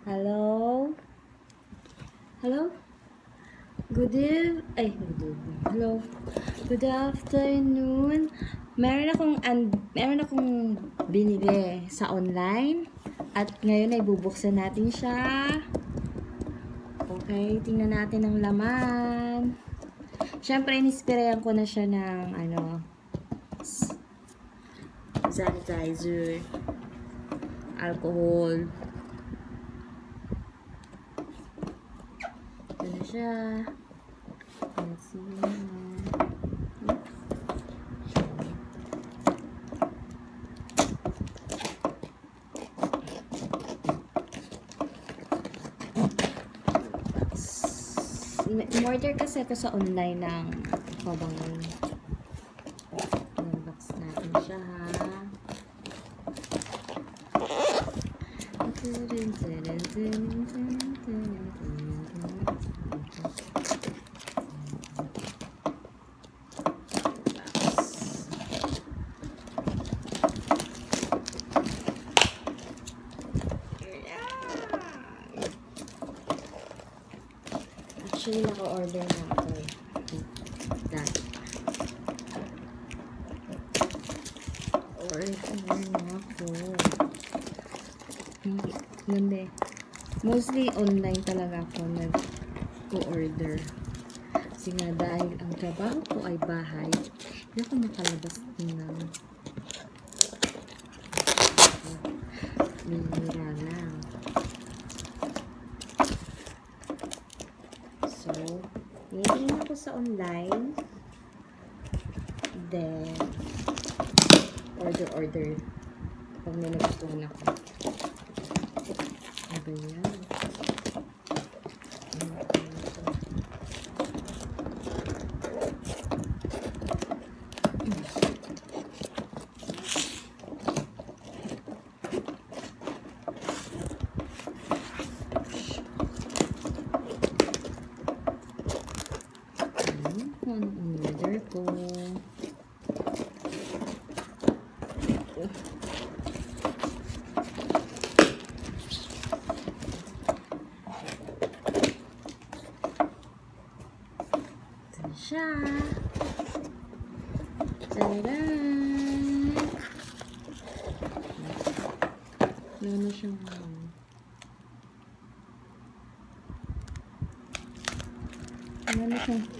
Hello? Hello? Hello. Good afternoon. Meron akong binili sa online at ngayon ay bubuksan natin siya. Okay, tingnan natin ang laman. Siyempre, inispirayan ko na siya ng sanitizer, alcohol. Ito na siya. Let's see. Order kasi ito sa online ng pabangon. Unbox natin siya, ha. Actually, naka-order na ako. That. Order na ako. Ganda. Mostly online talaga ako nag-order. Kasi nga dahil ang trabaho ko ay bahay, hindi ako makalabas ng bihira lang. So, nilagay ako sa online. Then, order. Pag may nagustuhan ako. Ano ba yan? Anong order ko? Ito siya. Tadaan! Meron na siyang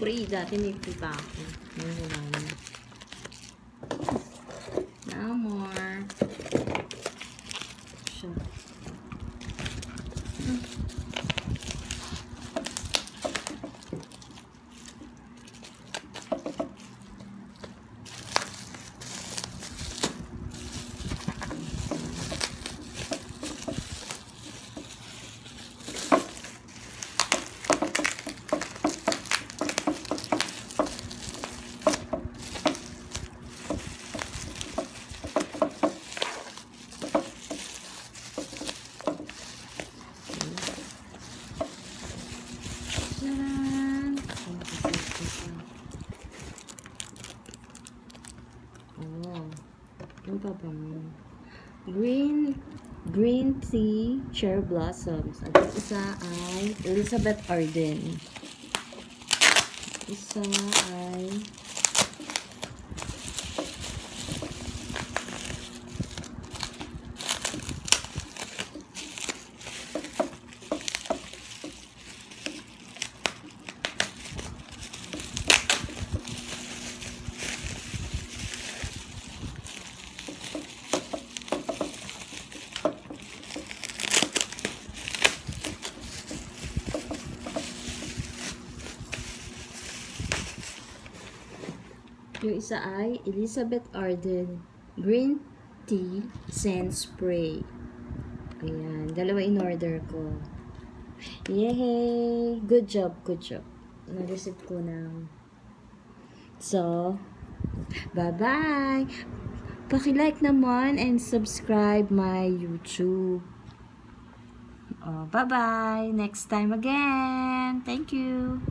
free. Dati may free pa ako. No more. Siya. Ano pa ba mo? Green tea cherry blossoms. At isa ay Elizabeth Arden. Isa ay yung isa ay Elizabeth Arden Green Tea Scent Spray. Ayan. Dalawa in order ko. Yay! Good job. Na-receive ko na. So, bye-bye! Paki-like naman and subscribe my YouTube. Bye-bye! Next time again! Thank you!